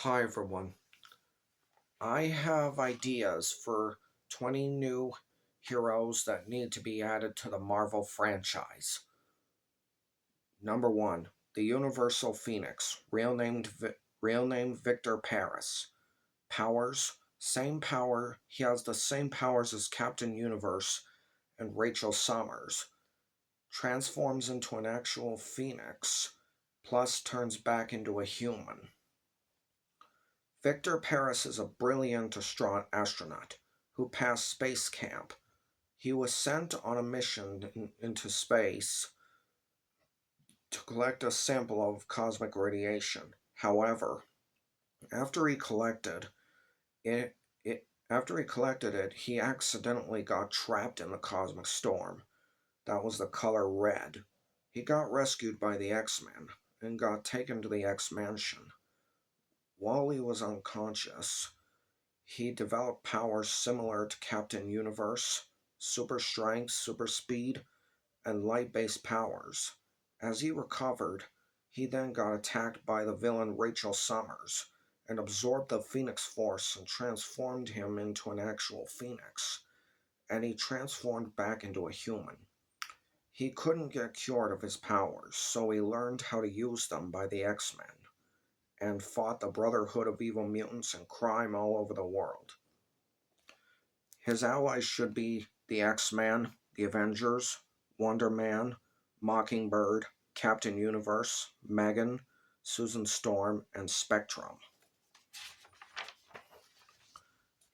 Hi everyone. I have ideas for 20 new heroes that need to be added to the Marvel franchise. Number 1, the Universal Phoenix, real name Victor Paris. Powers, same power. He has the same powers as Captain Universe and Rachel Summers. Transforms into an actual phoenix, plus turns back into a human. Victor Paris is a brilliant astronaut who passed space camp. He was sent on a mission into space to collect a sample of cosmic radiation. However, after he collected it, he accidentally got trapped in the cosmic storm. That was the color red. He got rescued by the X-Men and got taken to the X-Mansion. While he was unconscious, he developed powers similar to Captain Universe, super strength, super speed, and light based powers. As he recovered, he then got attacked by the villain Rachel Summers and absorbed the Phoenix Force and transformed him into an actual Phoenix, and he transformed back into a human. He couldn't get cured of his powers, so he learned how to use them by the X Men and fought the Brotherhood of Evil Mutants and crime all over the world. His allies should be the X-Men, the Avengers, Wonder Man, Mockingbird, Captain Universe, Megan, Susan Storm, and Spectrum.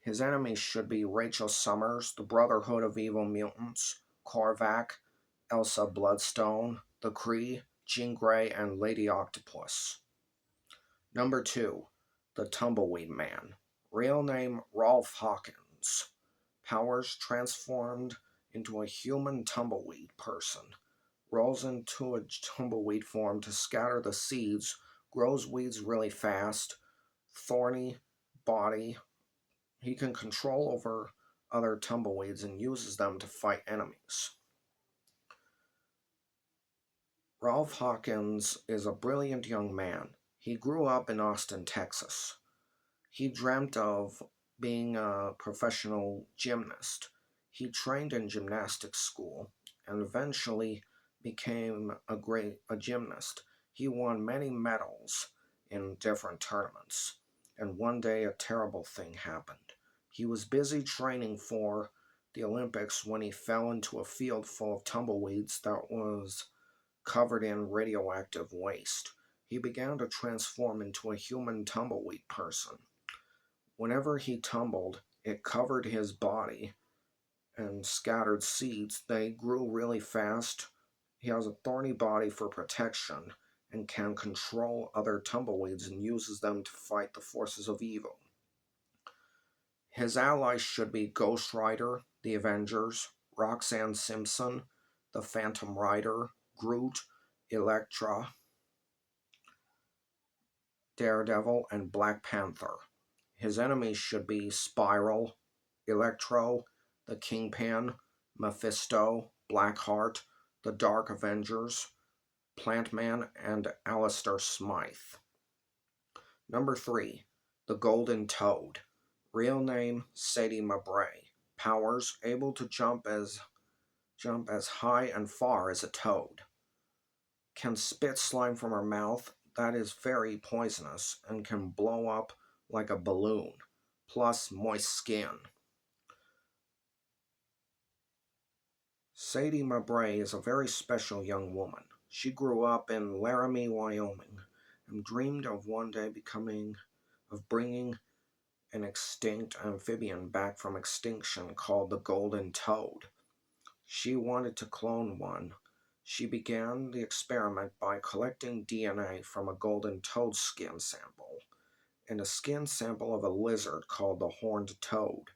His enemies should be Rachel Summers, the Brotherhood of Evil Mutants, Korvac, Elsa Bloodstone, the Kree, Jean Grey, and Lady Octopus. Number 2, the Tumbleweed Man. Real name Rolf Hawkins. Powers transformed into a human tumbleweed person. Rolls into a tumbleweed form to scatter the seeds, grows weeds really fast, thorny body. He can control over other tumbleweeds and uses them to fight enemies. Rolf Hawkins is a brilliant young man. He grew up in Austin, Texas. He dreamt of being a professional gymnast. He trained in gymnastics school and eventually became a gymnast. He won many medals in different tournaments. And one day a terrible thing happened. He was busy training for the Olympics when he fell into a field full of tumbleweeds that was covered in radioactive waste. He began to transform into a human tumbleweed person. Whenever he tumbled, it covered his body and scattered seeds. They grew really fast. He has a thorny body for protection and can control other tumbleweeds and uses them to fight the forces of evil. His allies should be Ghost Rider, the Avengers, Roxanne Simpson, the Phantom Rider, Groot, Elektra, Daredevil, and Black Panther. His enemies should be Spiral, Electro, the Kingpin, Mephisto, Blackheart, the Dark Avengers, Plant Man, and Alistair Smythe. Number 3, the Golden Toad. Real name Sadie Mabray. Powers able to jump as high and far as a toad. Can spit slime from her mouth that is very poisonous and can blow up like a balloon, plus moist skin. Sadie Mabray is a very special young woman. She grew up in Laramie, Wyoming, and dreamed of one day bringing an extinct amphibian back from extinction called the golden toad. She wanted to clone one. She began the experiment by collecting DNA from a golden toad skin sample and a skin sample of a lizard called the horned toad.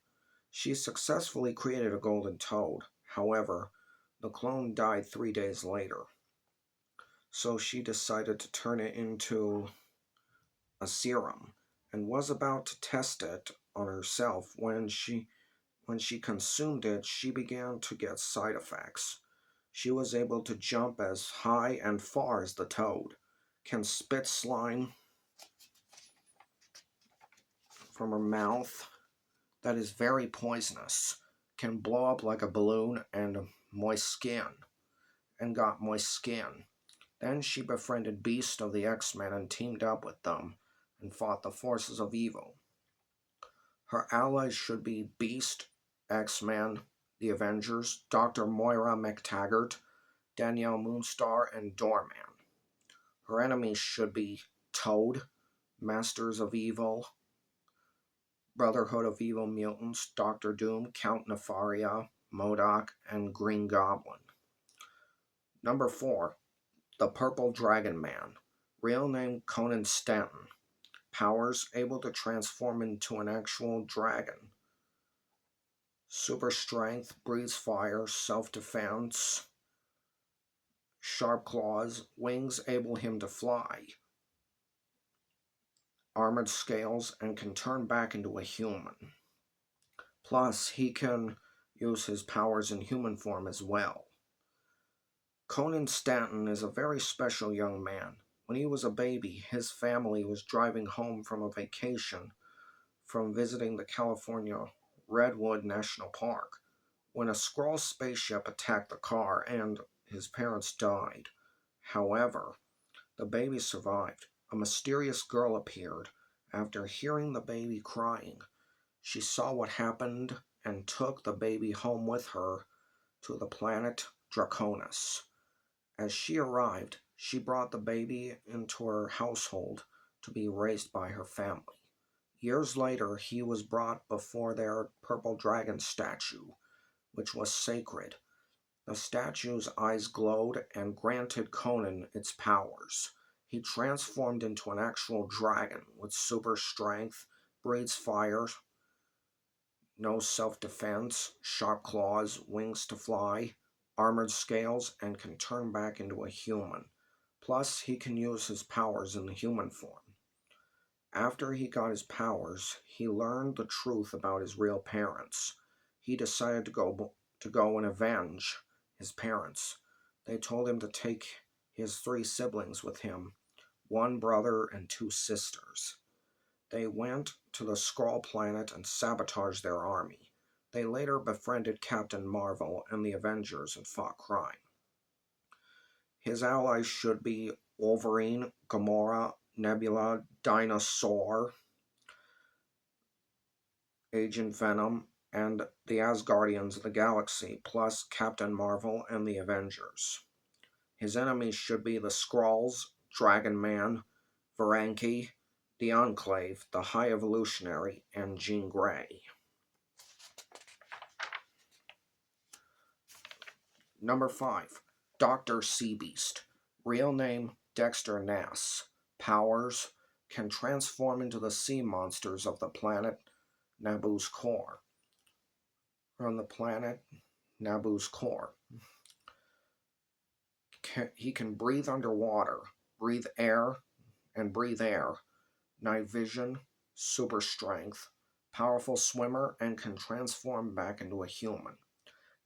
She successfully created a golden toad. However, the clone died 3 days later, so she decided to turn it into a serum and was about to test it on herself. When she consumed it, she began to get side effects. She was able to jump as high and far as the toad, can spit slime, from her mouth that is very poisonous, can blow up like a balloon and got moist skin. Then she befriended Beast of the X-Men and teamed up with them and fought the forces of evil. Her allies should be Beast, X-Men, the Avengers, Dr. Moira McTaggart, Danielle Moonstar, and Doorman. Her enemies should be Toad, Masters of Evil, Brotherhood of Evil Mutants, Doctor Doom, Count Nefaria, MODOK, and Green Goblin. Number 4. The Purple Dragon Man. Real name Conan Stanton. Powers able to transform into an actual dragon. Super strength, breathes fire, self-defense, sharp claws, wings able him to fly, armored scales, and can turn back into a human. Plus, he can use his powers in human form as well. Conan Stanton is a very special young man. When he was a baby, his family was driving home from a vacation from visiting the California Redwood National Park when a Skrull spaceship attacked the car and his parents died. However, the baby survived. A mysterious girl appeared. After hearing the baby crying, she saw what happened and took the baby home with her to the planet Draconis. As she arrived, she brought the baby into her household to be raised by her family. Years later, he was brought before their purple dragon statue, which was sacred. The statue's eyes glowed and granted Conan its powers. He transformed into an actual dragon with super strength, breathes fire, no self-defense, sharp claws, wings to fly, armored scales, and can turn back into a human. Plus, he can use his powers in the human form. After he got his powers, he learned the truth about his real parents. He decided to go and avenge his parents. They told him to take his 3 siblings with him, 1 brother and 2 sisters. They went to the Skrull planet and sabotaged their army. They later befriended Captain Marvel and the Avengers and fought crime. His allies should be Wolverine, Gamora, Nebula, Dinosaur, Agent Venom, and the Asgardians of the Galaxy, plus Captain Marvel and the Avengers. His enemies should be the Skrulls, Dragon Man, Varanki, the Enclave, the High Evolutionary, and Jean Grey. Number 5. Dr. Seabeast. Real name Dexter Nass. Powers can transform into the sea monsters of the planet Naboo's core. From the planet Naboo's core. He can breathe underwater, breathe air, night vision, super strength, powerful swimmer, and can transform back into a human.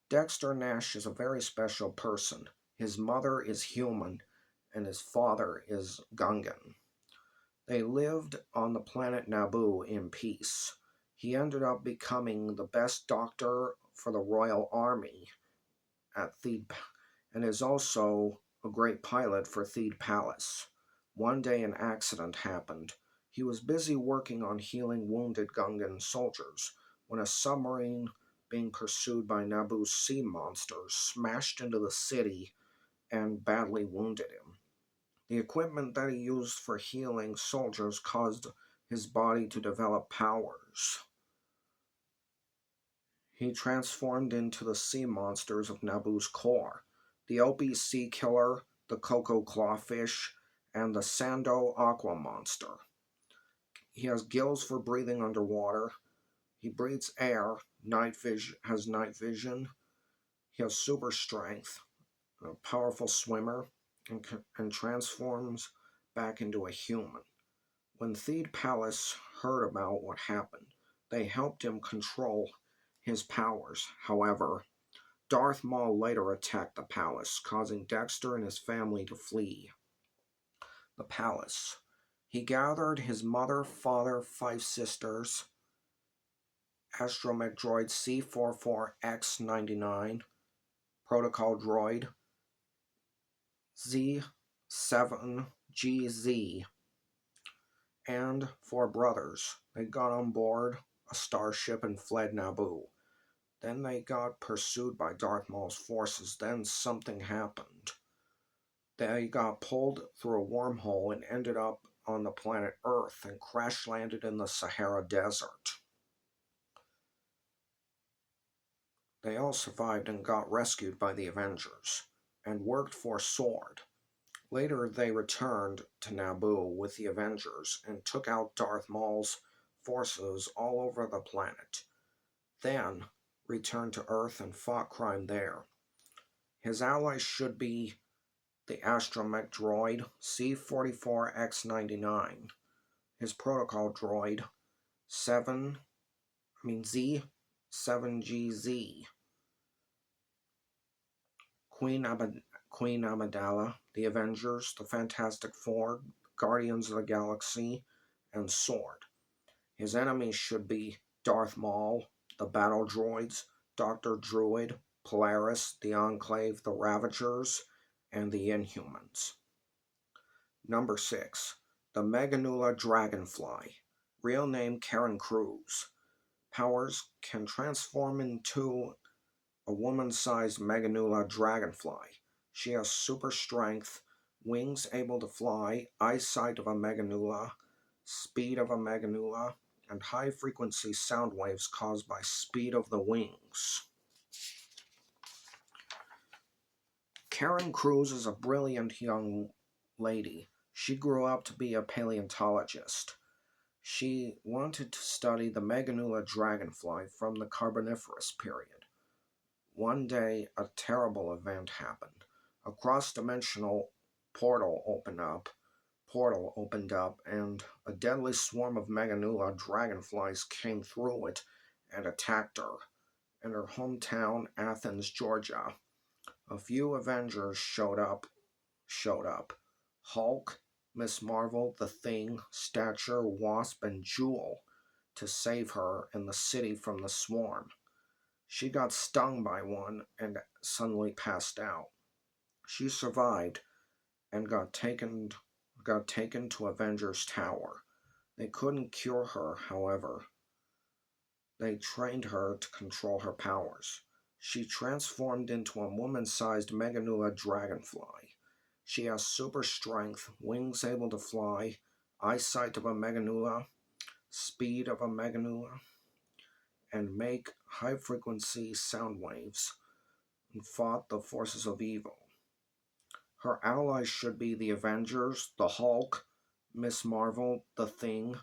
Dexter Nash is a very special person. His mother is human, and his father is Gungan. They lived on the planet Naboo in peace. He ended up becoming the best doctor for the Royal Army at Theed, and is also a great pilot for Theed Palace. One day an accident happened. He was busy working on healing wounded Gungan soldiers when a submarine being pursued by Naboo's sea monsters smashed into the city and badly wounded him. The equipment that he used for healing soldiers caused his body to develop powers. He transformed into the sea monsters of Naboo's core, the Opie Sea Killer, the Coco Clawfish, and the Sando Aqua Monster. He has gills for breathing underwater. He breathes air, has night vision. He has super strength, a powerful swimmer, and transforms back into a human. When Theed Palace heard about what happened, they helped him control his powers. However, Darth Maul later attacked the palace, causing Dexter and his family to flee the palace. He gathered his mother, father, 5 sisters, astromech droid C44X99, protocol droid Z7GZ, and 4 brothers. They got on board a starship and fled Naboo. Then they got pursued by Darth Maul's forces. Then something happened. They got pulled through a wormhole and ended up on the planet Earth and crash landed in the Sahara Desert. They all survived and got rescued by the Avengers and worked for SWORD. Later, they returned to Naboo with the Avengers and took out Darth Maul's forces all over the planet. Then, returned to Earth and fought crime there. His allies should be the astromech droid C44X99, his protocol droid Z7GZ, Queen Amidala, the Avengers, the Fantastic Four, Guardians of the Galaxy, and SWORD. His enemies should be Darth Maul, the Battle Droids, Dr. Druid, Polaris, the Enclave, the Ravagers, and the Inhumans. Number 6. The Meganula Dragonfly. Real name Karen Cruz. Powers: can transform into a woman-sized Meganula Dragonfly. She has super strength, wings able to fly, eyesight of a Meganula, speed of a Meganula, and high-frequency sound waves caused by speed of the wings. Karen Cruz is a brilliant young lady. She grew up to be a paleontologist. She wanted to study the Meganula dragonfly from the Carboniferous period. One day, a terrible event happened. A cross-dimensional portal opened up, and a deadly swarm of Meganula dragonflies came through it and attacked her. In her hometown, Athens, Georgia, a few Avengers showed up. Hulk, Miss Marvel, The Thing, Stature, Wasp, and Jewel to save her and the city from the swarm. She got stung by one and suddenly passed out. She survived and got taken to Avengers Tower. They couldn't cure her, however. They trained her to control her powers. She transformed into a woman-sized Meganula dragonfly. She has super strength, wings able to fly, eyesight of a Meganula, speed of a Meganula, and make high-frequency sound waves, and fought the forces of evil. Her allies should be the Avengers, the Hulk, Miss Marvel, The Thing,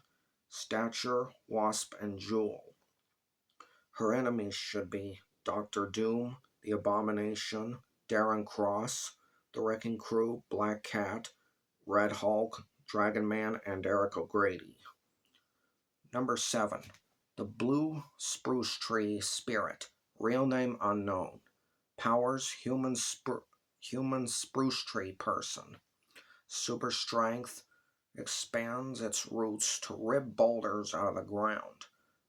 Stature, Wasp, and Jewel. Her enemies should be Doctor Doom, the Abomination, Darren Cross, the Wrecking Crew, Black Cat, Red Hulk, Dragon Man, and Eric O'Grady. Number 7. The Blue Spruce Tree Spirit. Real name unknown. Powers: human spruce tree person. Super strength. Expands its roots to rip boulders out of the ground.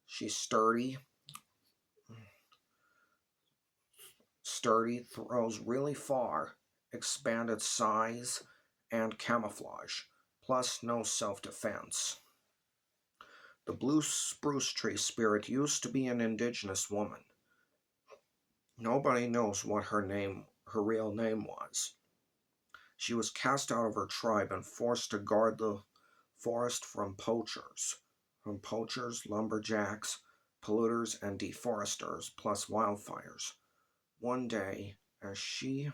She's sturdy, throws really far, expanded size, and camouflage, plus no self-defense. The blue spruce tree spirit used to be an indigenous woman. Nobody knows what her real name was. She was cast out of her tribe and forced to guard the forest from poachers, lumberjacks, polluters, and deforesters, plus wildfires. One day, as she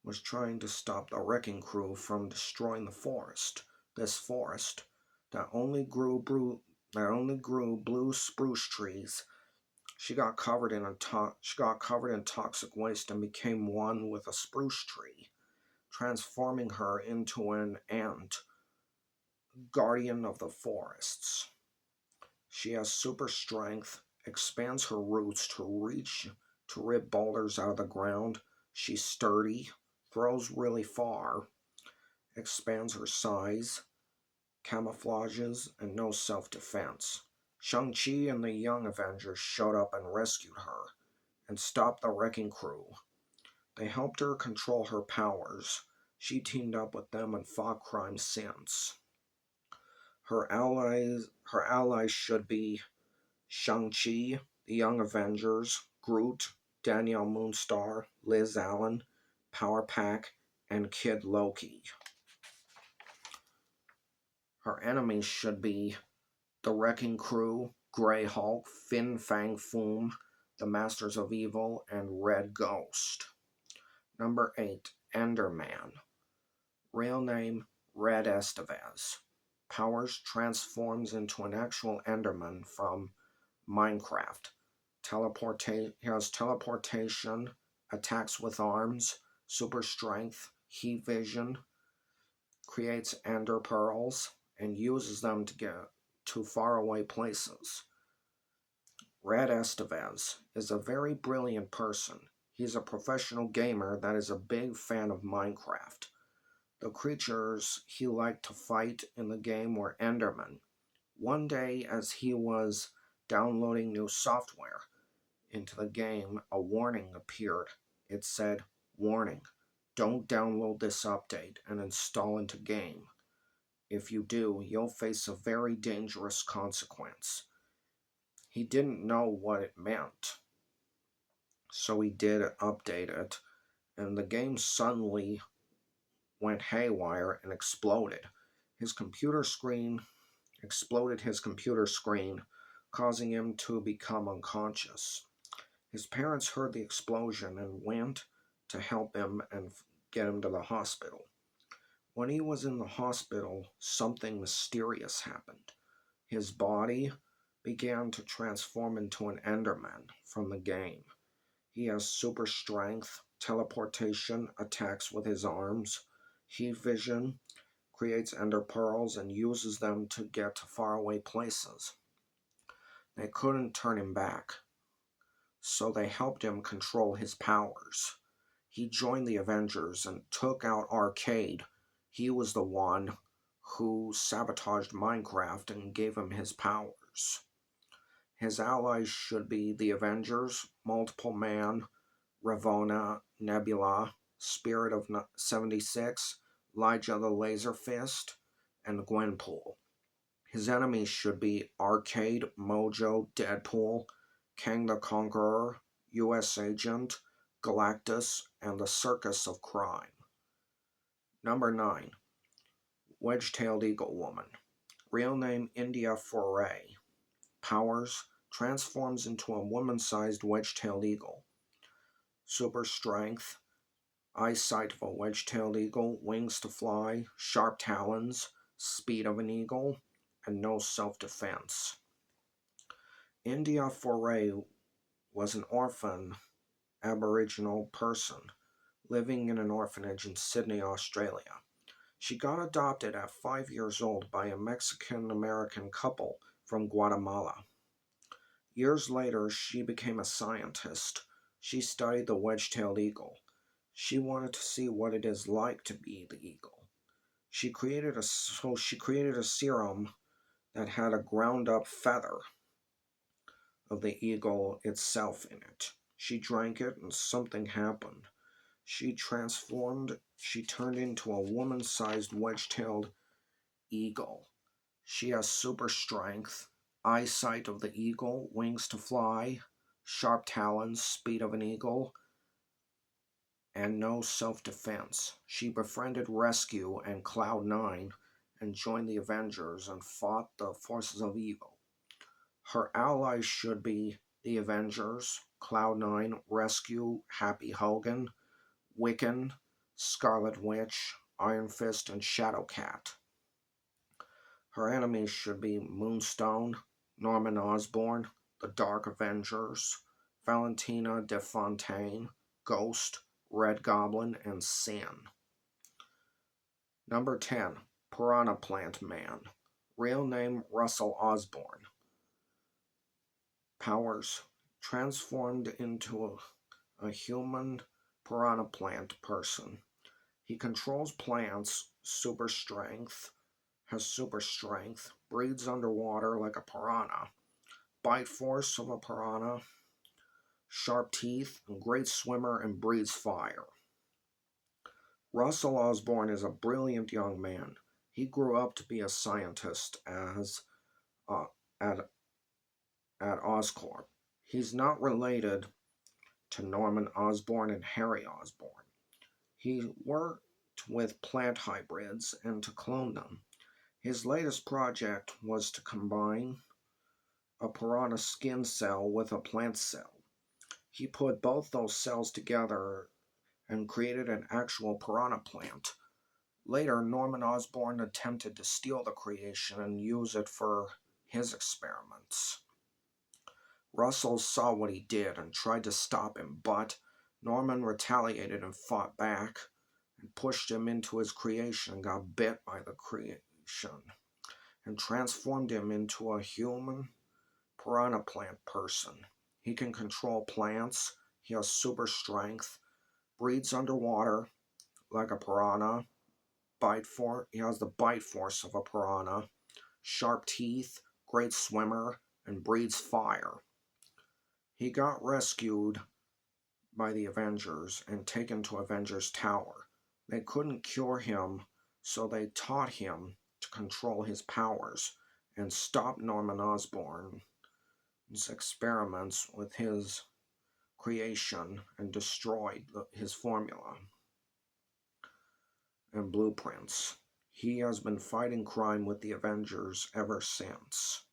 was trying to stop the Wrecking Crew from destroying this forest that only grew blue spruce trees, she got covered in toxic waste and became one with a spruce tree, transforming her into an ant, guardian of the forests. She has super strength, expands her roots to rip boulders out of the ground. She's sturdy, throws really far, expands her size, camouflages, and no self-defense. Shang-Chi and the Young Avengers showed up and rescued her and stopped the wrecking crew. They helped her control her powers. She teamed up with them and fought crime since. Her allies should be Shang-Chi, the Young Avengers, Groot, Danielle Moonstar, Liz Allen, Power Pack, and Kid Loki. Her enemies should be the Wrecking Crew, Grey Hulk, Fin Fang Foom, the Masters of Evil, and Red Ghost. Number 8. Enderman. Real name, Red Estevez. Powers: transforms into an actual Enderman from Minecraft. He has teleportation, attacks with arms, super strength, heat vision, creates ender pearls, and uses them to get to faraway places. Red Estevez is a very brilliant person. He's a professional gamer that is a big fan of Minecraft. The creatures he liked to fight in the game were Endermen. One day, as he was downloading new software into the game, a warning appeared. It said, "Warning, don't download this update and install into game. If you do, you'll face a very dangerous consequence." He didn't know what it meant, so he did update it, and the game suddenly went haywire and exploded. His computer screen exploded his computer screen, causing him to become unconscious. His parents heard the explosion and went to help him and get him to the hospital. When he was in the hospital, something mysterious happened. His body began to transform into an Enderman from the game. He has super strength, teleportation, attacks with his arms, heat vision, creates ender pearls, and uses them to get to faraway places. They couldn't turn him back, so they helped him control his powers. He joined the Avengers and took out Arcade. He was the one who sabotaged Minecraft and gave him his powers. His allies should be the Avengers, Multiple Man, Ravonna, Nebula, Spirit of 76, Elijah the Laser Fist, and Gwenpool. His enemies should be Arcade, Mojo, Deadpool, Kang the Conqueror, US Agent, Galactus, and the Circus of Crime. Number 9. Wedge-tailed Eagle Woman. Real name, India Foray. Powers: transforms into a woman-sized wedge-tailed eagle. Super strength, eyesight of a wedge-tailed eagle, wings to fly, sharp talons, speed of an eagle, and no self-defense. India Foray was an orphan Aboriginal person living in an orphanage in Sydney, Australia. She got adopted at 5 years old by a Mexican-American couple from Guatemala. Years later, she became a scientist. She studied the wedge-tailed eagle. She wanted to see what it is like to be the eagle. She created a serum that had a ground-up feather of the eagle itself in it. She drank it and something happened. She transformed, she turned into a woman-sized wedge-tailed eagle. She has super strength, eyesight of the eagle, wings to fly, sharp talons, speed of an eagle, and no self-defense. She befriended Rescue and Cloud9 and joined the Avengers and fought the forces of evil. Her allies should be the Avengers, Cloud9, Rescue, Happy Hogan, Wiccan, Scarlet Witch, Iron Fist, and Shadowcat. Her enemies should be Moonstone, Norman Osborn, the Dark Avengers, Valentina De Fontaine, Ghost, Red Goblin, and Sin. Number 10. Piranha Plant Man. Real name, Russell Osborn. Powers: transformed into a human piranha plant person. He controls plants super strength, has super strength, breathes underwater like a piranha, bite force of a piranha, sharp teeth, and great swimmer and breathes fire. Russell Osborn is a brilliant young man. He grew up to be a scientist uh, at, at Oscorp. He's not related to Norman Osborn and Harry Osborn. He worked with plant hybrids and to clone them. His latest project was to combine a piranha skin cell with a plant cell. He put both those cells together and created an actual piranha plant. Later, Norman Osborn attempted to steal the creation and use it for his experiments. Russell saw what he did and tried to stop him, but Norman retaliated and fought back and pushed him into his creation and got bit by the creation and transformed him into a human piranha plant person. He can control plants, he has super strength, breathes underwater like a piranha, he has the bite force of a piranha, sharp teeth, great swimmer, and breathes fire. He got rescued by the Avengers and taken to Avengers Tower. They couldn't cure him, so they taught him to control his powers and stop Norman Osborn's experiments with his creation and destroyed his formula and blueprints. He has been fighting crime with the Avengers ever since.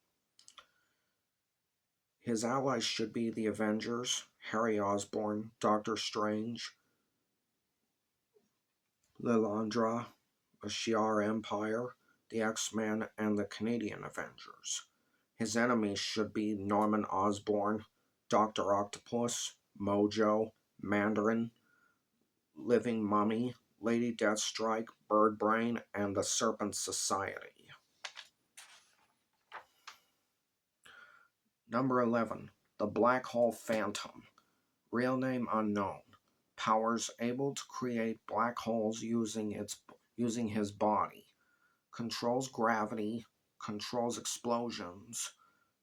His allies should be the Avengers, Harry Osborn, Doctor Strange, Lilandra, the Shi'ar Empire, the X-Men, and the Canadian Avengers. His enemies should be Norman Osborn, Dr. Octopus, Mojo, Mandarin, Living Mummy, Lady Deathstrike, Birdbrain, and the Serpent Society. Number 11. The Black Hole Phantom. Real name unknown. Powers able to create black holes using his body. Controls gravity, controls explosions.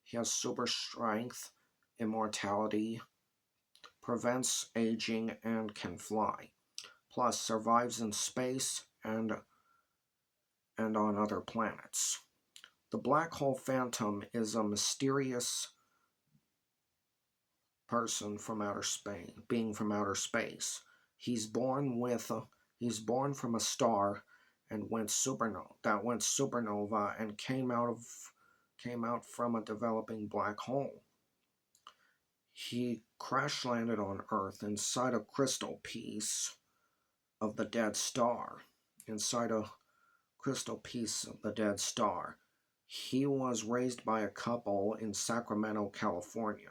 He has super strength, immortality, prevents aging, and can fly. Plus survives in space and on other planets. The Black Hole Phantom is a mysterious person from outer space, being from outer space. He's born from a star and went supernova and came out from a developing black hole. He crash landed on Earth inside a crystal piece of the dead star. Inside a crystal piece of the dead star. He was raised by a couple in Sacramento, California.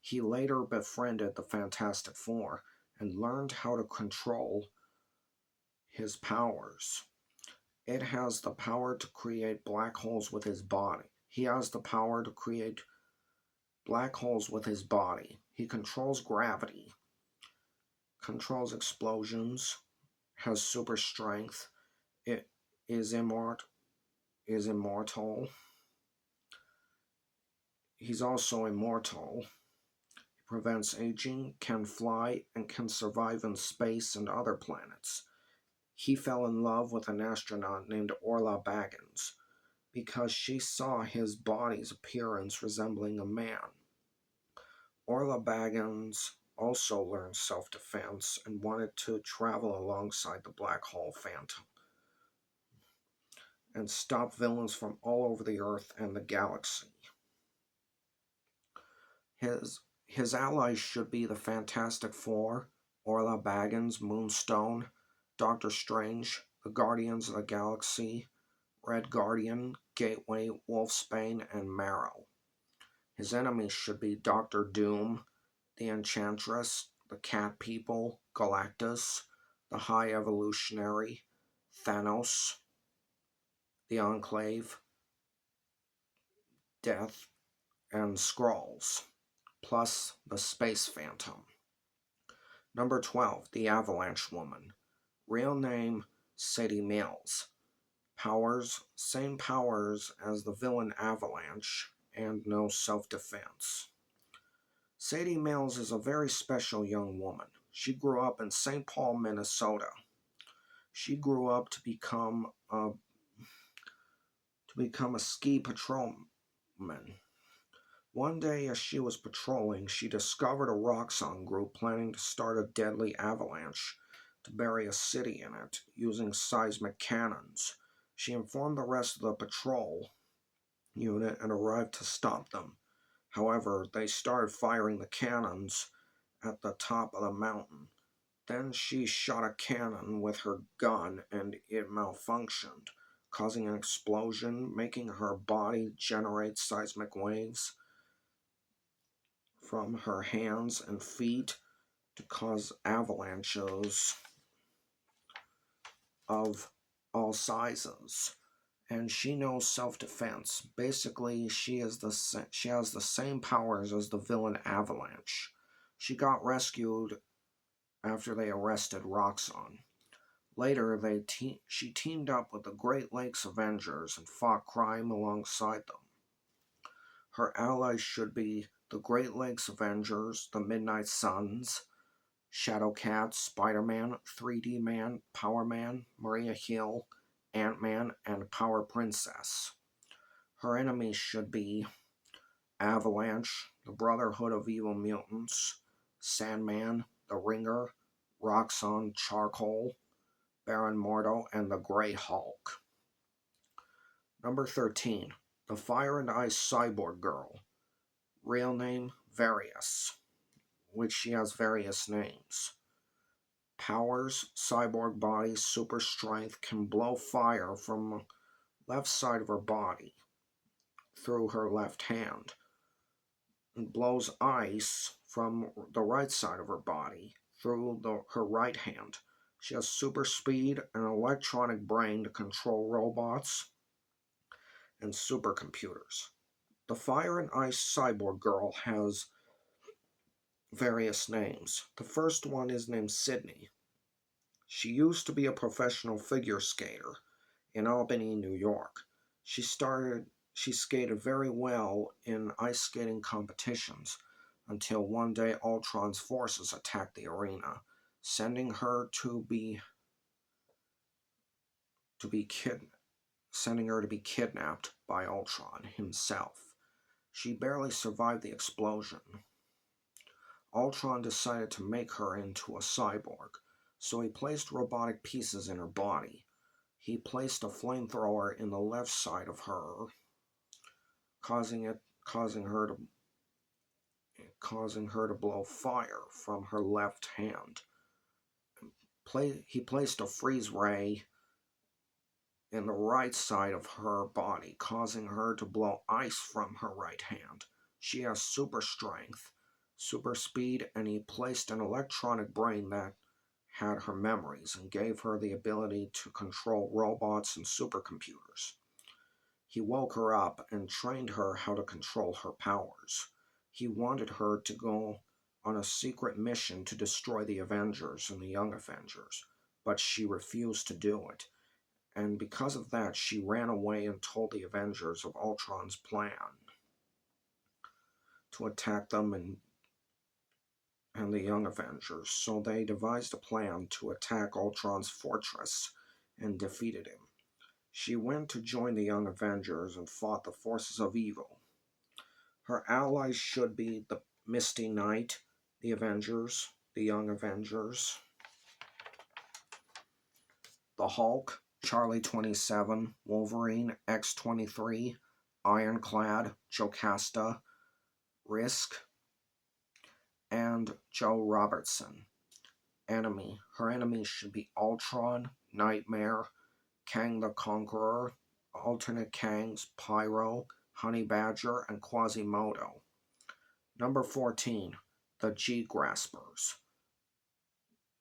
He later befriended the Fantastic Four and learned how to control his powers. It has the power to create black holes with his body. He has the power to create black holes with his body. He controls gravity, controls explosions, has super strength. It is immortal. He's also immortal. He prevents aging, can fly, and can survive in space and other planets. He fell in love with an astronaut named Orla Baggins because she saw his body's appearance resembling a man. Orla Baggins also learned self-defense and wanted to travel alongside the Black Hole Phantom and stop villains from all over the Earth and the galaxy. His allies should be the Fantastic Four, Orla Baggins, Moonstone, Doctor Strange, the Guardians of the Galaxy, Red Guardian, Gateway, Wolfsbane, and Marrow. His enemies should be Doctor Doom, the Enchantress, the Cat People, Galactus, the High Evolutionary, Thanos, the Enclave, Death, and Skrulls, plus the Space Phantom. Number 12, the Avalanche Woman. Real name Sadie Mills. Powers, same powers as the villain Avalanche, and no self-defense. Sadie Mills is a very special young woman. She grew up in St. Paul, Minnesota. She grew up to become a ski patrolman. One day, as she was patrolling, she discovered a rock song group planning to start a deadly avalanche to bury a city in it using seismic cannons. She informed the rest of the patrol unit and arrived to stop them. However, they started firing the cannons at the top of the mountain. Then she shot a cannon with her gun and it malfunctioned, causing an explosion, making her body generate seismic waves from her hands and feet to cause avalanches of all sizes. And she knows self-defense. Basically, she has the same powers as the villain Avalanche. She got rescued after they arrested Roxxon. Later, she teamed up with the Great Lakes Avengers and fought crime alongside them. Her allies should be the Great Lakes Avengers, the Midnight Suns, Shadowcat, Spider-Man, 3D Man, Power Man, Maria Hill, Ant-Man, and Power Princess. Her enemies should be Avalanche, the Brotherhood of Evil Mutants, Sandman, the Ringer, Roxxon Charcoal, Baron Mordo, and the Grey Hulk. Number 13. The Fire and Ice Cyborg Girl. Real name, Various, which she has various names. Powers, cyborg body, super strength, can blow fire from the left side of her body through her left hand, and blows ice from the right side of her body through her right hand. She has super speed, an electronic brain to control robots, and supercomputers. The Fire and Ice Cyborg Girl has various names. The first one is named Sydney. She used to be a professional figure skater in Albany, New York. She skated very well in ice skating competitions until one day Ultron's forces attacked the arena, sending her to be kidnapped by Ultron himself. She barely survived the explosion. Ultron decided to make her into a cyborg, so he placed robotic pieces in her body. He placed a flamethrower in the left side of her, causing her to blow fire from her left hand. He placed a freeze ray in the right side of her body, causing her to blow ice from her right hand. She has super strength, super speed, and he placed an electronic brain that had her memories and gave her the ability to control robots and supercomputers. He woke her up and trained her how to control her powers. He wanted her to go on a secret mission to destroy the Avengers and the Young Avengers, but she refused to do it. And because of that, she ran away and told the Avengers of Ultron's plan to attack them and the Young Avengers. So they devised a plan to attack Ultron's fortress and defeated him. She went to join the Young Avengers and fought the forces of evil. Her allies should be the Misty Knight, the Avengers, the Young Avengers, the Hulk, Charlie 27, Wolverine, X-23, Ironclad, Jocasta, Risk, and Joe Robertson. Her enemies should be Ultron, Nightmare, Kang the Conqueror, alternate Kangs, Pyro, Honey Badger, and Quasimodo. Number 14, the G-Graspers.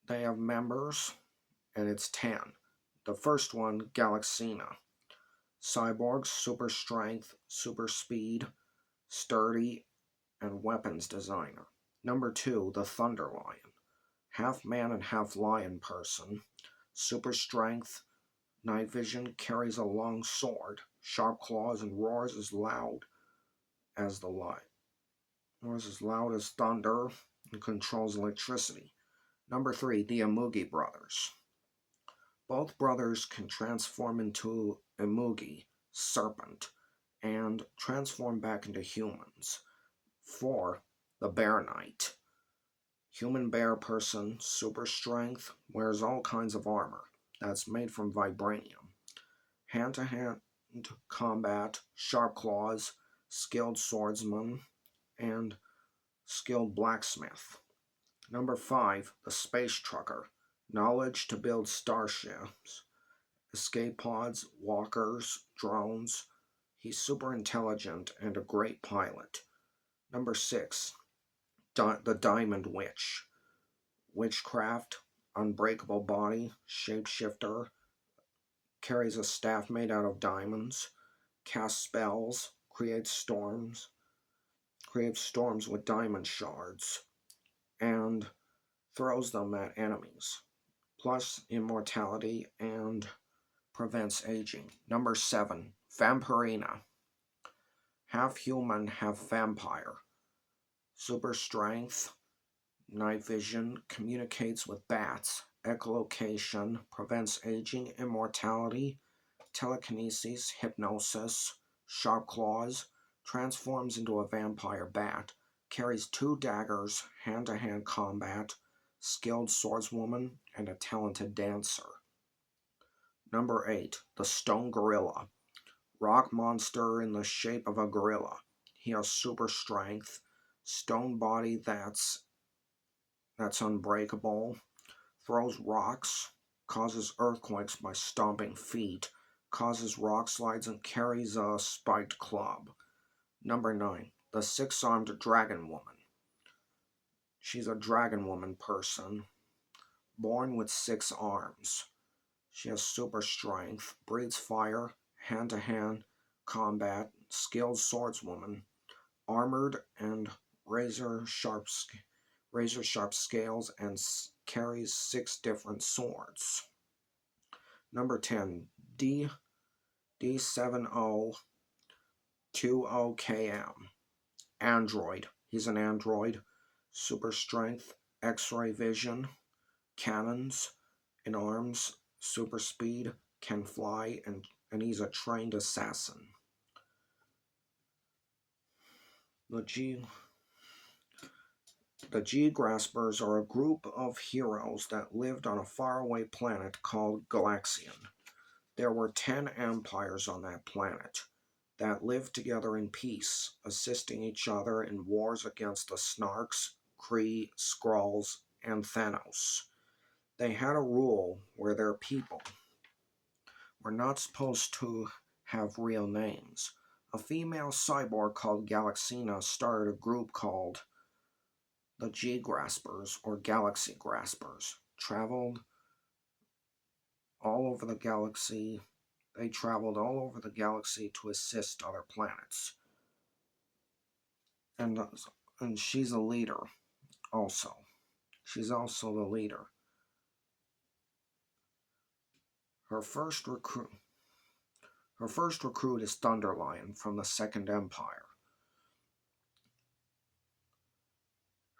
They have members, and it's 10. The first one, Galaxina. Cyborg, super strength, super speed, sturdy, and weapons designer. Number 2, the Thunder Lion. Half man and half lion person. super strength, night vision, carries a long sword, sharp claws, and as the light. Roars as loud as thunder and controls electricity. Number three, the Imugi brothers. Both brothers can transform into Imugi, serpent, and transform back into humans. Four, the Bear Knight. Human bear person, super strength, wears all kinds of armor that's made from vibranium. Hand to hand combat, sharp claws, skilled swordsman, and skilled blacksmith. Number five, the space trucker. Knowledge to build starships, escape pods, walkers, drones. He's super intelligent and a great pilot. Number six, the Diamond Witch. Witchcraft, unbreakable body, shapeshifter, carries a staff made out of diamonds, casts spells, creates storms with diamond shards, and throws them at enemies. Plus immortality and prevents aging. Number seven, Vampirina. Half human, half vampire. Super strength, night vision, communicates with bats, echolocation, prevents aging, immortality, telekinesis, hypnosis, sharp claws, transforms into a vampire bat, carries two daggers, hand to hand combat, skilled swordswoman, and a talented dancer. Number 8, the Stone Gorilla. Rock monster in the shape of a gorilla. He has super strength, stone body that's unbreakable, throws rocks, causes earthquakes by stomping feet, causes rock slides, and carries a spiked club. Number 9, the Six-Armed Dragon Woman. She's a dragon woman person, born with 6 arms. She has super strength, breathes fire, hand-to-hand combat, skilled swordswoman, armored and razor sharp scales, and carries 6 different swords. Number 10, D7020KM. Android. He's an android. Super strength, X-ray vision, cannons in arms, super speed, can fly, and he's a trained assassin. The G-Graspers are a group of heroes that lived on a faraway planet called Galaxian. There were 10 empires on that planet that lived together in peace, assisting each other in wars against the Snarks, Kree, Skrulls, and Thanos. They had a rule where their people were not supposed to have real names. A female cyborg called Galaxina started a group called the G-Graspers, or Galaxy Graspers. Traveled all over the galaxy. They traveled all over the galaxy to assist other planets. And she's a leader also. She's also the leader. Her first recruit is Thunderlion from the Second Empire.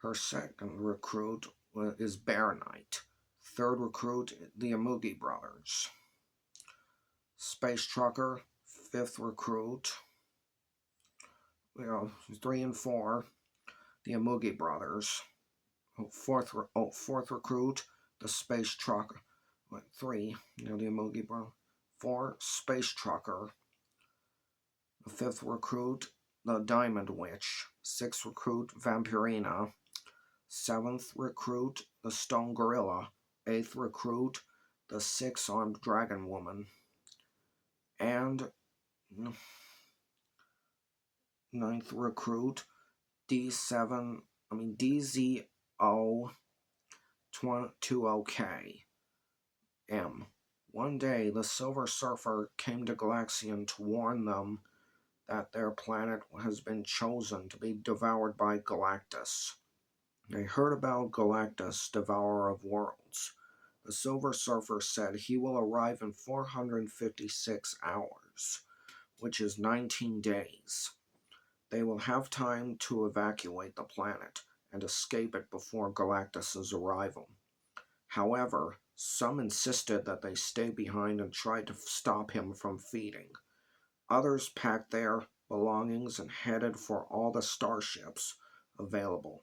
Her second recruit is Bear Knight. Third recruit, the Imugi brothers. Space Trucker, fifth recruit. 3 and 4, the Imugi brothers. Fourth recruit, the Space Trucker. 3, the Imugi brothers. 4, Space Trucker. The fifth recruit, the Diamond Witch. Sixth recruit, Vampirina. Seventh recruit, the Stone Gorilla. Eighth recruit, the Six-Armed Dragon Woman. And ninth recruit, DZO20K. One day, the Silver Surfer came to Galaxian to warn them that their planet has been chosen to be devoured by Galactus. They heard about Galactus, Devourer of Worlds. The Silver Surfer said he will arrive in 456 hours, which is 19 days. They will have time to evacuate the planet and escape it before Galactus's arrival. However, some insisted that they stay behind and tried to stop him from feeding. Others packed their belongings and headed for all the starships available.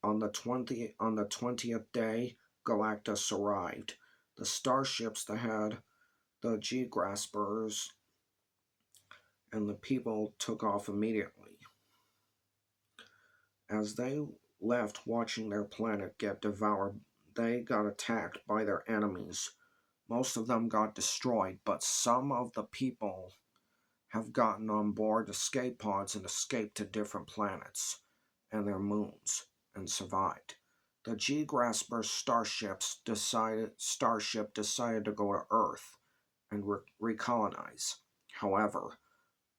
On the 20th day, Galactus arrived. The starships that had the G-Graspers and the people took off immediately. As they left watching their planet get devoured, they got attacked by their enemies. Most of them got destroyed, but some of the people have gotten on board escape pods and escaped to different planets and their moons and survived. The G-Grasper starship decided to go to Earth and recolonize. However,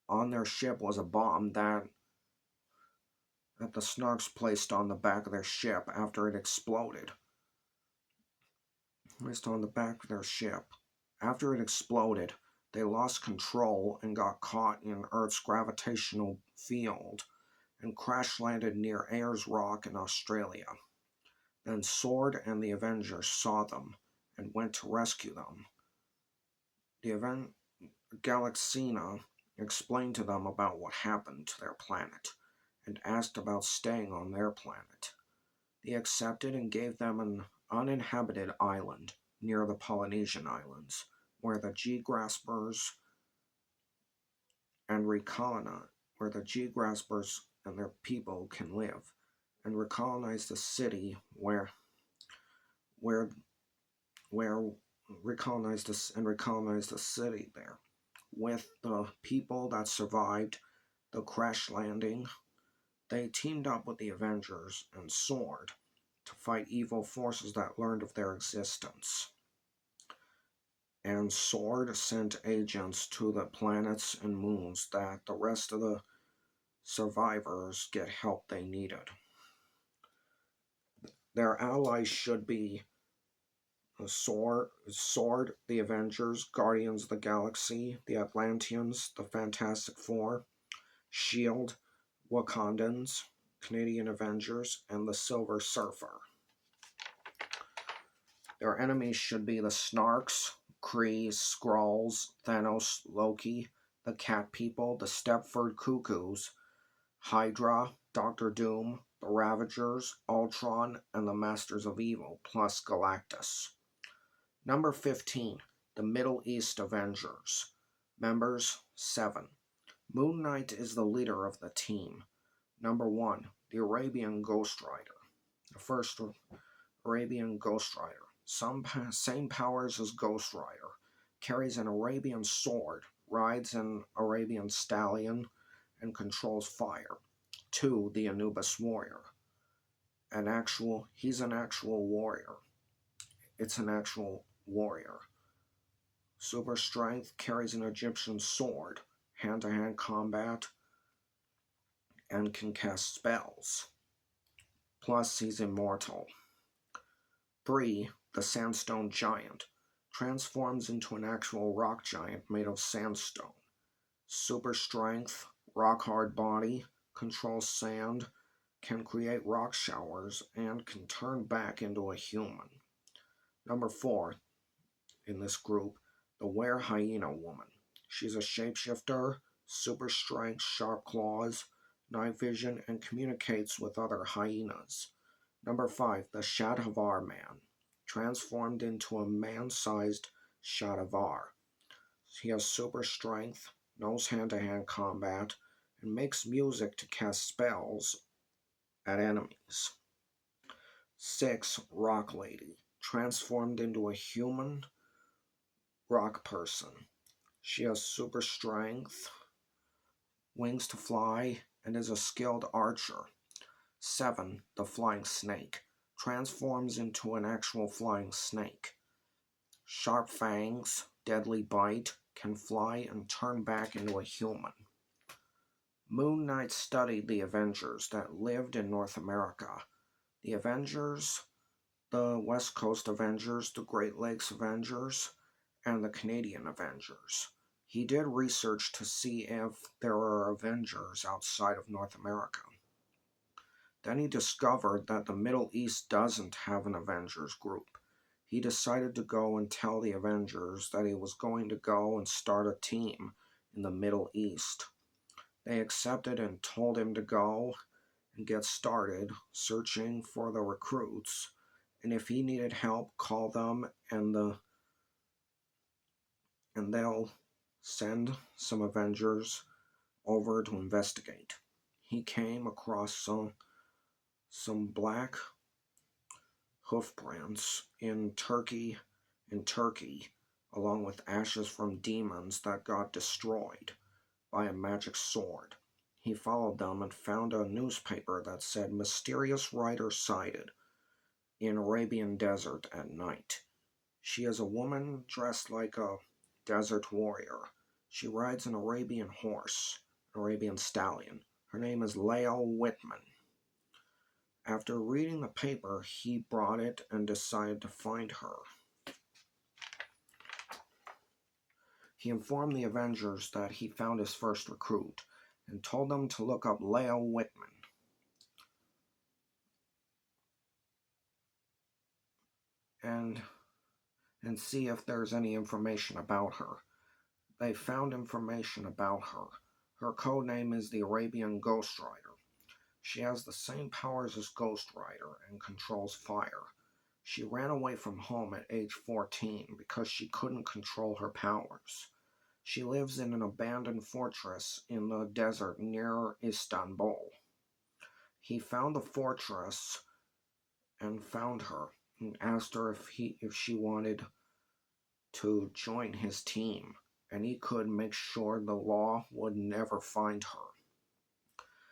on their ship was a bomb that the Snarks placed on the back of their ship after it exploded. Placed on the back of their ship. After it exploded, they lost control and got caught in Earth's gravitational field and crash-landed near Ayers Rock in Australia. Then Sword and the Avengers saw them and went to rescue them. The Galaxina explained to them about what happened to their planet and asked about staying on their planet. They accepted and gave them an uninhabited island near the Polynesian Islands, where the G-Graspers and their people can live, and recolonize the city recolonize the city there. With the people that survived the crash landing, they teamed up with the Avengers and Sword to fight evil forces that learned of their existence. And Sword sent agents to the planets and moons that the rest of the survivors get help they needed. Their allies should be Sword, the Avengers, Guardians of the Galaxy, the Atlanteans, the Fantastic Four, S.H.I.E.L.D., Wakandans, Canadian Avengers, and the Silver Surfer. Their enemies should be the Snarks, Kree, Skrulls, Thanos, Loki, the Cat People, the Stepford Cuckoos, Hydra, Doctor Doom, the Ravagers, Ultron, and the Masters of Evil, plus Galactus. Number 15, the Middle East Avengers. Members, 7. Moon Knight is the leader of the team. Number 1, the Arabian Ghost Rider. The first Arabian Ghost Rider. Same powers as Ghost Rider. Carries an Arabian sword, rides an Arabian stallion, and controls fire. 2, the Anubis Warrior. He's an actual warrior. It's an actual warrior. Super strength, carries an Egyptian sword, hand-to-hand combat, and can cast spells. Plus, he's immortal. 3, the Sandstone Giant. Transforms into an actual rock giant made of sandstone. Super strength, rock-hard body, controls sand, can create rock showers, and can turn back into a human. Number 4 in this group, the Were Hyena Woman. She's a shapeshifter, super strength, sharp claws, night vision, and communicates with other hyenas. Number 5, the Shadowvar Man. Transformed into a man-sized Shadowvar. He has super strength, knows hand-to-hand combat, and makes music to cast spells at enemies. 6, Rock Lady. Transformed into a human rock person. She has super strength, wings to fly, and is a skilled archer. 7, the Flying Snake. Transforms into an actual flying snake. Sharp fangs, deadly bite, can fly and turn back into a human. Moon Knight studied the Avengers that lived in North America. The Avengers the West Coast Avengers, the Great Lakes Avengers, and the Canadian Avengers. He did research to see if there are Avengers outside of North America. Then he discovered that the Middle East doesn't have an Avengers group. He decided to go and tell the Avengers that he was going to go and start a team in the Middle East. They accepted and told him to go and get started searching for the recruits, and if he needed help, call them and they'll send some Avengers over to investigate. He came across some black hoofprints in Turkey, along with ashes from demons that got destroyed by a magic sword. He followed them and found a newspaper that said mysterious rider sighted in Arabian desert at night. She is a woman dressed like a desert warrior. She rides an Arabian horse, an Arabian stallion. Her name is Lael Whitman. After reading the paper, he brought it and decided to find her. He informed the Avengers that he found his first recruit and told them to look up Lael Whitman. And see if there's any information about her. They found information about her. Her code name is the Arabian Ghost Rider. She has the same powers as Ghost Rider and controls fire. She ran away from home at age 14 because she couldn't control her powers. She lives in an abandoned fortress in the desert near Istanbul. He found the fortress and found her and asked her if she wanted to join his team, and he could make sure the law would never find her.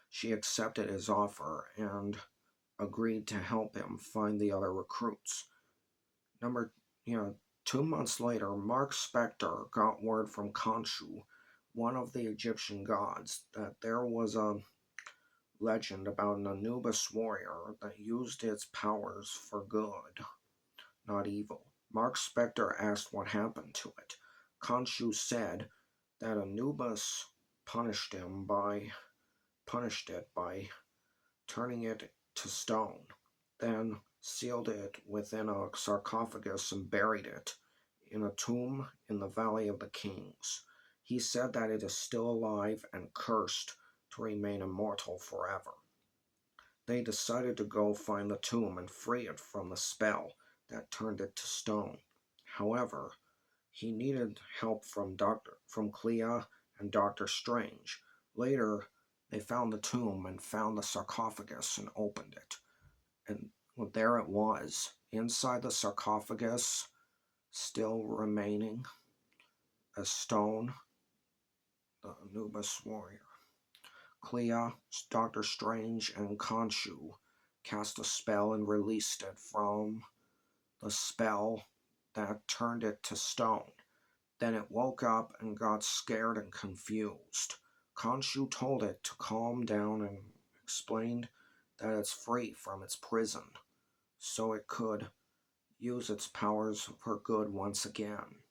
She accepted his offer and agreed to help him find the other recruits. Number, 2 months later, Mark Spector got word from Khonshu, one of the Egyptian gods, that there was a legend about an Anubis warrior that used its powers for good, not evil. Mark Spector asked what happened to it. Khonshu said that Anubis punished it by turning it to stone, then sealed it within a sarcophagus and buried it in a tomb in the Valley of the Kings. He said that it is still alive and cursed to remain immortal forever. They decided to go find the tomb and free it from the spell that turned it to stone. However, he needed help from Clea and Doctor Strange. Later, they found the tomb and found the sarcophagus and opened it. And there it was, inside the sarcophagus, still remaining a stone, the Anubis warrior. Clea, Doctor Strange, and Khonshu cast a spell and released it from the spell that turned it to stone. Then it woke up and got scared and confused. Khonshu told it to calm down and explained that it's free from its prison, so it could use its powers for good once again.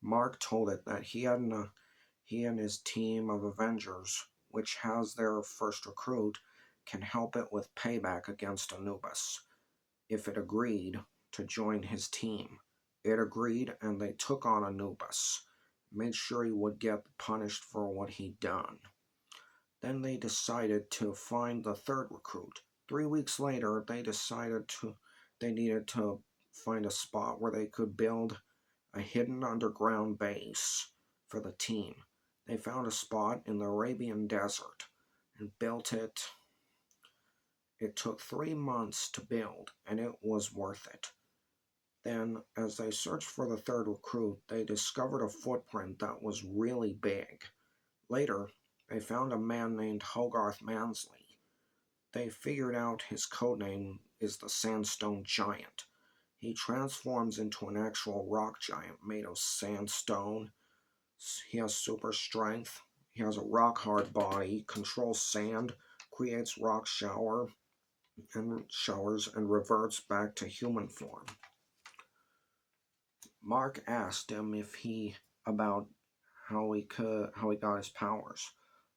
Mark told it that he and his team of Avengers, which has their first recruit, can help it with payback against Anubis, if it agreed to join his team. It agreed, and they took on Anubis, made sure he would get punished for what he'd done. Then they decided to find the third recruit. 3 weeks later, they needed to find a spot where they could build a hidden underground base for the team. They found a spot in the Arabian desert and built it. It took 3 months to build, and it was worth it. Then, as they searched for the third recruit, they discovered a footprint that was really big. Later, they found a man named Hogarth Mansley. They figured out his codename is the Sandstone Giant. He transforms into an actual rock giant made of sandstone. He has super strength. He has a rock hard body, controls sand, creates rock shower, and showers and reverts back to human form. Mark asked him if he about how he got his powers.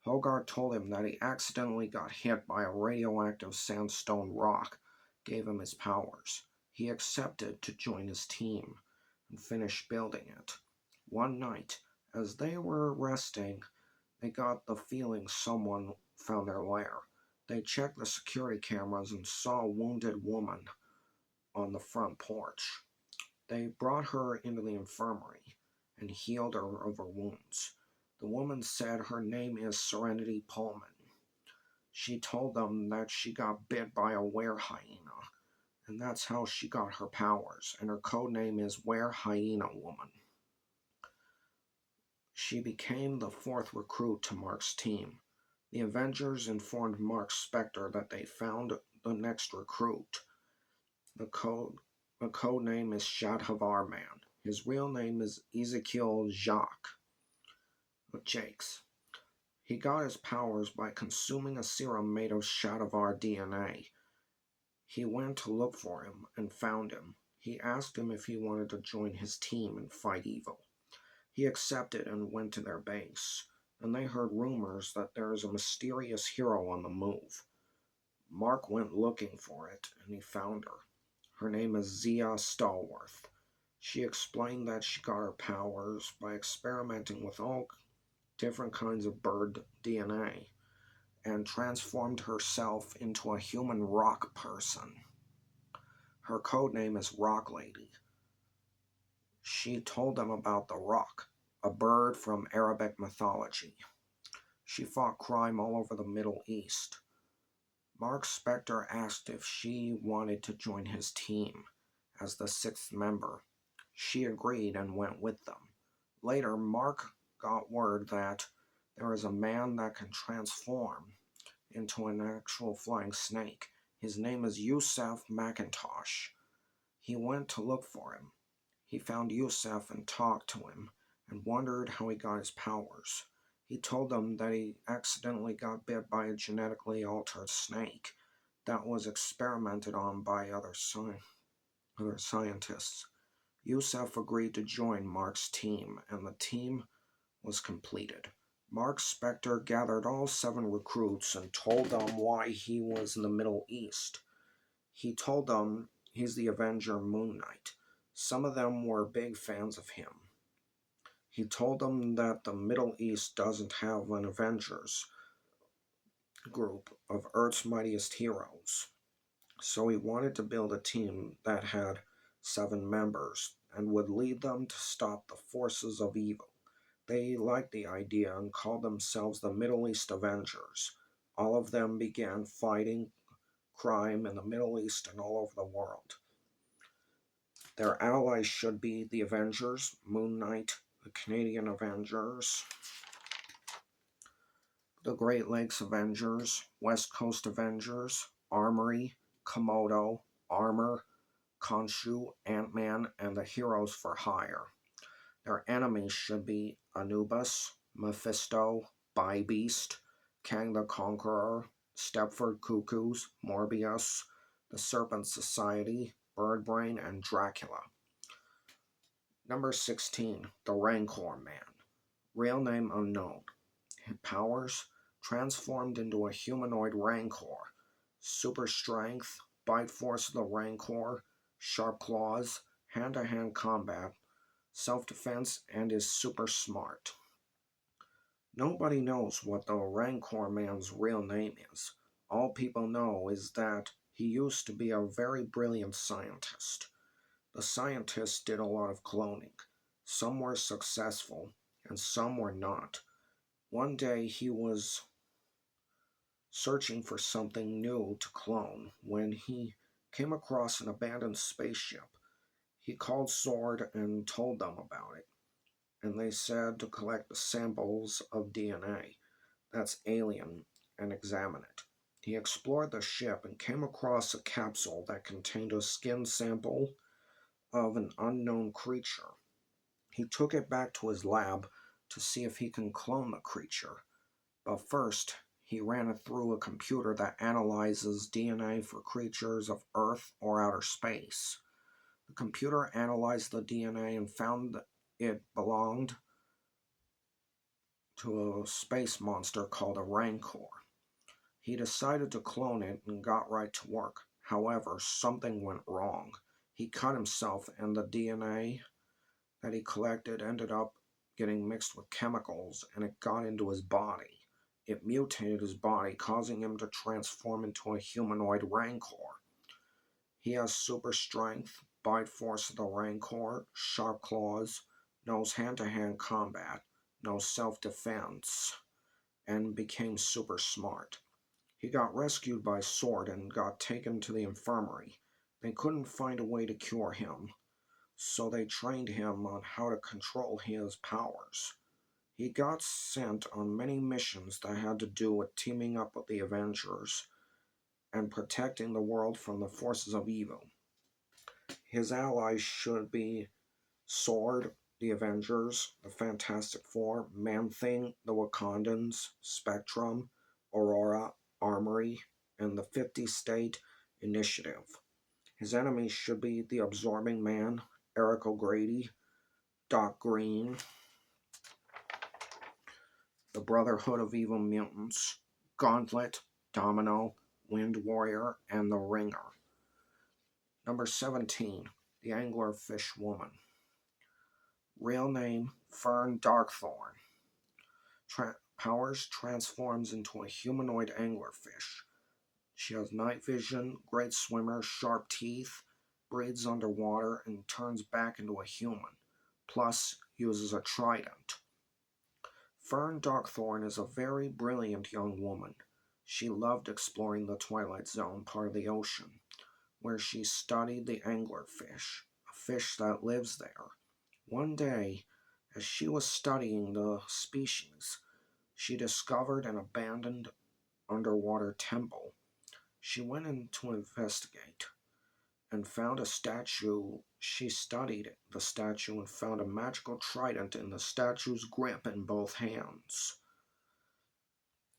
Hogarth told him that he accidentally got hit by a radioactive sandstone rock, gave him his powers. He accepted to join his team and finish building it. One night, as they were resting, they got the feeling someone found their lair. They checked the security cameras and saw a wounded woman on the front porch. They brought her into the infirmary and healed her of her wounds. The woman said her name is Serenity Pullman. She told them that she got bit by a were hyena, and that's how she got her powers, and her code name is Were Hyena Woman. She became the fourth recruit to Mark's team. The Avengers informed Mark Spector that they found the next recruit. The code the code name is Shadhavar Man. His real name is Ezekiel Jakes. He got his powers by consuming a serum made of Shadhavar DNA. He went to look for him and found him. He asked him if he wanted to join his team and fight evil. He accepted and went to their base, and they heard rumors that there is a mysterious hero on the move. Mark went looking for it, and he found her. Her name is Zia Stallworth. She explained that she got her powers by experimenting with all different kinds of bird DNA and transformed herself into a human rock person. Her code name is Rock Lady. She told them about the Rock, a bird from Arabic mythology. She fought crime all over the Middle East. Mark Spector asked if she wanted to join his team as the sixth member. She agreed and went with them. Later, Mark got word that there is a man that can transform into an actual flying snake. His name is Yusef McIntosh. He went to look for him. He found Yusef and talked to him and wondered how he got his powers. He told them that he accidentally got bit by a genetically altered snake that was experimented on by other scientists. Yusef agreed to join Mark's team, and the team was completed. Mark Spector gathered all 7 recruits and told them why he was in the Middle East. He told them he's the Avenger Moon Knight. Some of them were big fans of him. He told them that the Middle East doesn't have an Avengers group of Earth's mightiest heroes, so he wanted to build a team that had 7 members and would lead them to stop the forces of evil. They liked the idea and called themselves the Middle East Avengers. All of them began fighting crime in the Middle East and all over the world. Their allies should be the Avengers, Moon Knight, the Canadian Avengers, the Great Lakes Avengers, West Coast Avengers, Armory, Komodo, Armor, Khonshu, Ant-Man, and the Heroes for Hire. Their enemies should be Anubis, Mephisto, Beast, Kang the Conqueror, Stepford Cuckoos, Morbius, the Serpent Society, Birdbrain, and Dracula. Number 16, the Rancor Man. Real name unknown. Powers: transformed into a humanoid Rancor. Super strength, bite force of the Rancor, sharp claws, hand-to-hand combat, self-defense, and is super smart. Nobody knows what the Rancor Man's real name is. All people know is that he used to be a very brilliant scientist. The scientists did a lot of cloning. Some were successful, and some were not. One day he was searching for something new to clone when he came across an abandoned spaceship. He called SWORD and told them about it, and they said to collect the samples of DNA that's alien and examine it. He explored the ship and came across a capsule that contained a skin sample of an unknown creature. He took it back to his lab to see if he can clone the creature, but first He ran it through a computer that analyzes DNA for creatures of Earth or outer space. The computer analyzed the DNA and found that it belonged to a space monster called a Rancor. He decided to clone it and got right to work. However, something went wrong. He cut himself, and the DNA that he collected ended up getting mixed with chemicals, and it got into his body. It mutated his body, causing him to transform into a humanoid Rancor. He has super strength, bite force of the Rancor, sharp claws, knows hand-to-hand combat, knows self-defense, and became super smart. He got rescued by Sword and got taken to the infirmary. They couldn't find a way to cure him, so they trained him on how to control his powers. He got sent on many missions that had to do with teaming up with the Avengers and protecting the world from the forces of evil. His allies should be Sword, the Avengers, the Fantastic Four, Man-Thing, the Wakandans, Spectrum, Aurora, Armory, and the 50 State Initiative. His enemies should be the Absorbing Man, Eric O'Grady, Doc Green, the Brotherhood of Evil Mutants, Gauntlet, Domino, Wind Warrior, and the Ringer. Number 17, the Anglerfish Woman. Real name, Fern Darkthorn. Powers transforms into a humanoid anglerfish. She has night vision, great swimmer, sharp teeth, breathes underwater, and turns back into a human. Plus, uses a trident. Fern Darkthorn is a very brilliant young woman. She loved exploring the Twilight Zone part of the ocean, where she studied the anglerfish, a fish that lives there. One day, as she was studying the species, she discovered an abandoned underwater temple. She went in to investigate and found a statue. She studied the statue and found a magical trident in the statue's grip in both hands.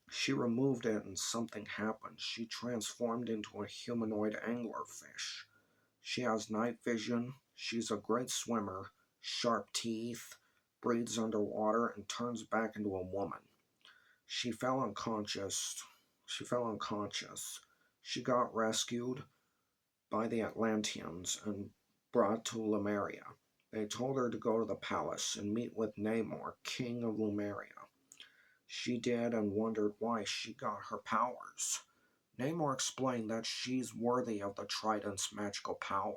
She removed it and something happened. She transformed into a humanoid anglerfish. She has night vision, she's a great swimmer, sharp teeth, breathes underwater, and turns back into a woman. She fell unconscious. She got rescued by the Atlanteans and brought to Lemuria. They told her to go to the palace and meet with Namor, king of Lemuria. She did and wondered why she got her powers. Namor explained that she's worthy of the Trident's magical power.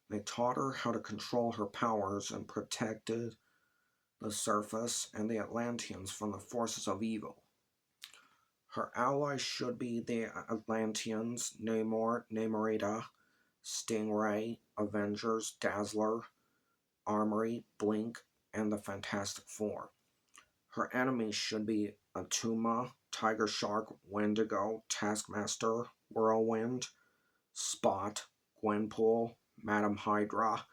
They taught her how to control her powers and protected the surface and the Atlanteans from the forces of evil. Her allies should be the Atlanteans, Namor, Namorita, Stingray, Avengers, Dazzler, Armory, Blink, and the Fantastic Four. Her enemies should be Atuma, Tiger Shark, Wendigo, Taskmaster, Whirlwind, Spot, Gwenpool, Madam Hydra,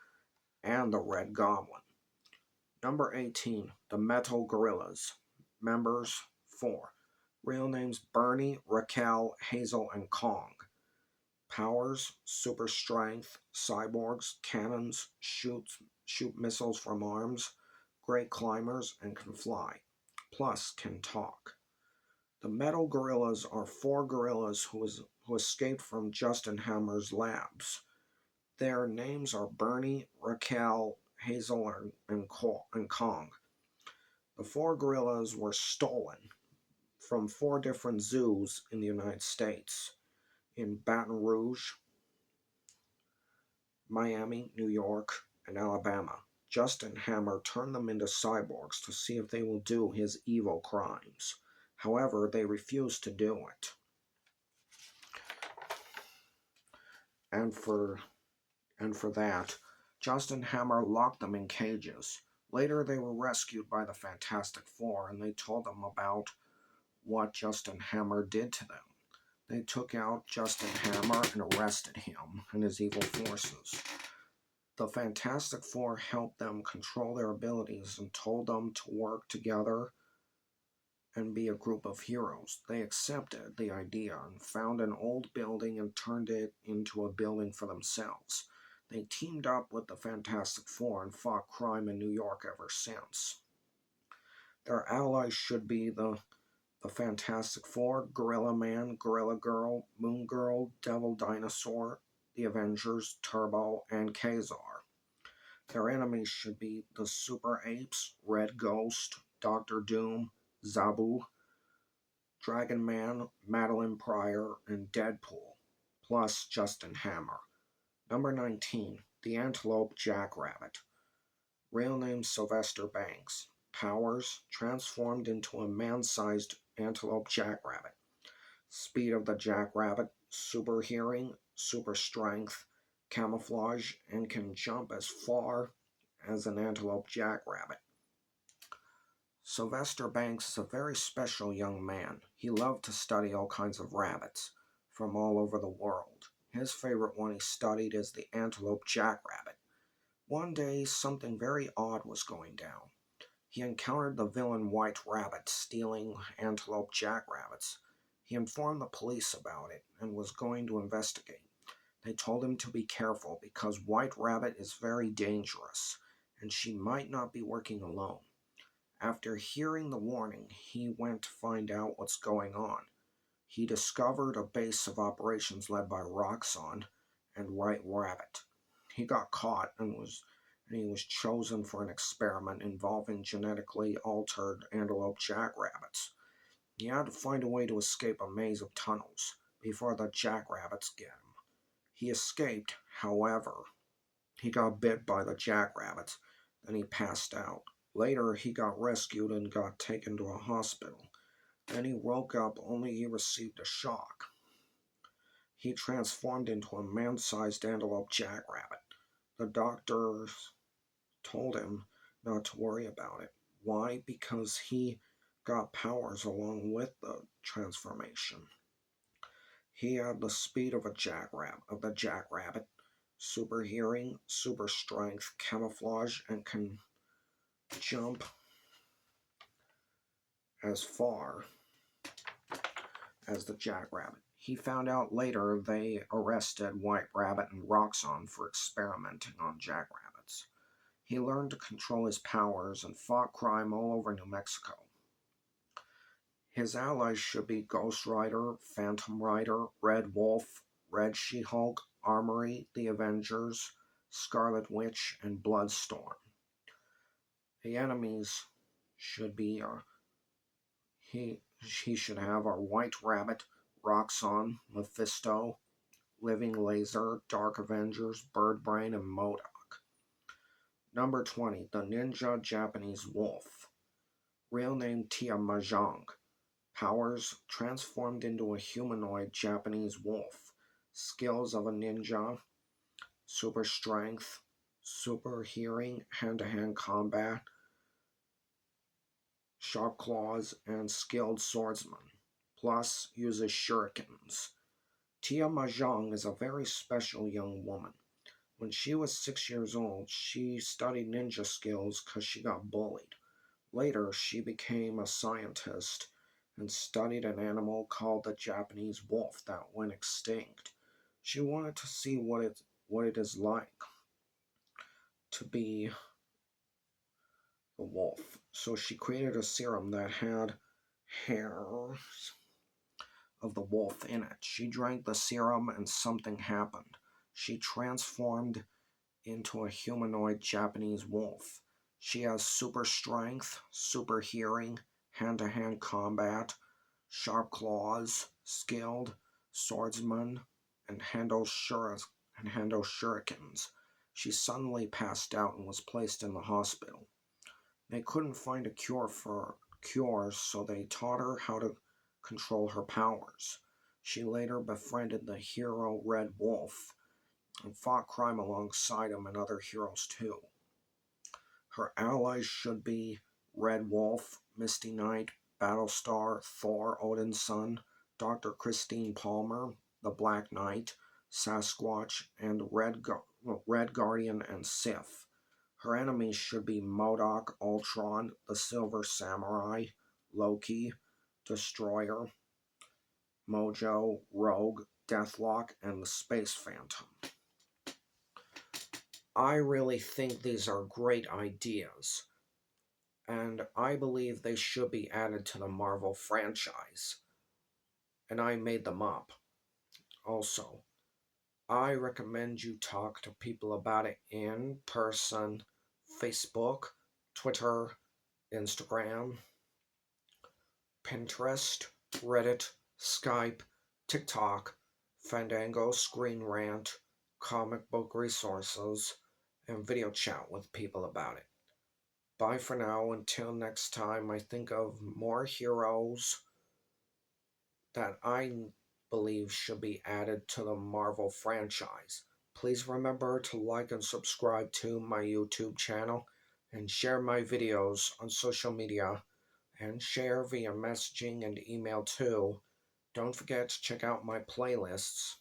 and the Red Goblin. Number 18, the Metal Gorillas. Members 4. Real names Bernie, Raquel, Hazel, and Kong. Powers, super strength, cyborgs, cannons, shoot missiles from arms, great climbers, and can fly. Plus, can talk. The Metal Gorillas are 4 gorillas who escaped from Justin Hammer's labs. Their names are Bernie, Raquel, Hazel, and Kong. The 4 gorillas were stolen from 4 different zoos in the United States, in Baton Rouge, Miami, New York, and Alabama. Justin Hammer turned them into cyborgs to see if they will do his evil crimes. However, they refuse to do it. And for that, Justin Hammer locked them in cages. Later, they were rescued by the Fantastic Four, and they told them about what Justin Hammer did to them. They took out Justin Hammer and arrested him and his evil forces. The Fantastic Four helped them control their abilities and told them to work together and be a group of heroes. They accepted the idea and found an old building and turned it into a building for themselves. They teamed up with the Fantastic Four and fought crime in New York ever since. Their allies should be the Fantastic Four, Gorilla Man, Gorilla Girl, Moon Girl, Devil Dinosaur, the Avengers, Turbo, and Kazar. Their enemies should be the Super Apes, Red Ghost, Doctor Doom, Zabu, Dragon Man, Madeline Pryor, and Deadpool, plus Justin Hammer. Number 19, the Antelope Jackrabbit. Real name Sylvester Banks. Powers transformed into a man sized antelope jackrabbit. Speed of the jackrabbit, super hearing, super strength, camouflage, and can jump as far as an antelope jackrabbit. Sylvester Banks is a very special young man. He loved to study all kinds of rabbits from all over the world. His favorite one he studied is the antelope jackrabbit. One day, something very odd was going down. He encountered the villain White Rabbit stealing antelope jackrabbits. He informed the police about it and was going to investigate. They told him to be careful because White Rabbit is very dangerous and she might not be working alone. After hearing the warning, he went to find out what's going on. He discovered a base of operations led by Roxxon and White Rabbit. He got caught and he was chosen for an experiment involving genetically altered antelope jackrabbits. He had to find a way to escape a maze of tunnels before the jackrabbits get him. He escaped, however. He got bit by the jackrabbits, then he passed out. Later, he got rescued and got taken to a hospital. Then he woke up only he received a shock. He transformed into a man-sized antelope jackrabbit. The doctors told him not to worry about it. Why? Because he got powers along with the transformation. He had the speed of the jackrabbit, super hearing, super strength, camouflage, and can jump as far as the jackrabbit. He found out later they arrested White Rabbit and Roxxon for experimenting on jackrabbits. He learned to control his powers and fought crime all over New Mexico. His allies should be Ghost Rider, Phantom Rider, Red Wolf, Red She-Hulk, Armory, the Avengers, Scarlet Witch, and Bloodstorm. The enemies should be he should have our White Rabbit, Roxxon, Mephisto, Living Laser, Dark Avengers, Birdbrain, and MODOK. Number 20, the Ninja Japanese Wolf. Real name Tia Mahjong. Powers transformed into a humanoid Japanese wolf. Skills of a ninja, super strength, super hearing, hand-to-hand combat, sharp claws, and skilled swordsman. Plus, uses shurikens. Tia Mahjong is a very special young woman. When she was 6 years old, she studied ninja skills because she got bullied. Later, she became a scientist and studied an animal called the Japanese wolf that went extinct. She wanted to see what it is like to be the wolf. So she created a serum that had hairs of the wolf in it. She drank the serum and something happened. She transformed into a humanoid Japanese wolf. She has super strength, super hearing, hand-to-hand combat, sharp claws, skilled swordsman, and handles shurikens. She suddenly passed out and was placed in the hospital. They couldn't find a cure, so they taught her how to control her powers. She later befriended the hero Red Wolf and fought crime alongside him and other heroes too. Her allies should be Red Wolf, Misty Knight, Battlestar, Thor, Odin's son, Dr. Christine Palmer, the Black Knight, Sasquatch, and Red Guardian and Sif. Her enemies should be MODOK, Ultron, the Silver Samurai, Loki, Destroyer, Mojo, Rogue, Deathlock, and the Space Phantom. I really think these are great ideas, and I believe they should be added to the Marvel franchise, and I made them up. Also, I recommend you talk to people about it in person, Facebook, Twitter, Instagram, Pinterest, Reddit, Skype, TikTok, Fandango, Screen Rant, comic book resources, and video chat with people about it. Bye for now. Until next time, I think of more heroes that I believe should be added to the Marvel franchise. Please remember to like and subscribe to my YouTube channel and share my videos on social media and share via messaging and email too. Don't forget to check out my playlists.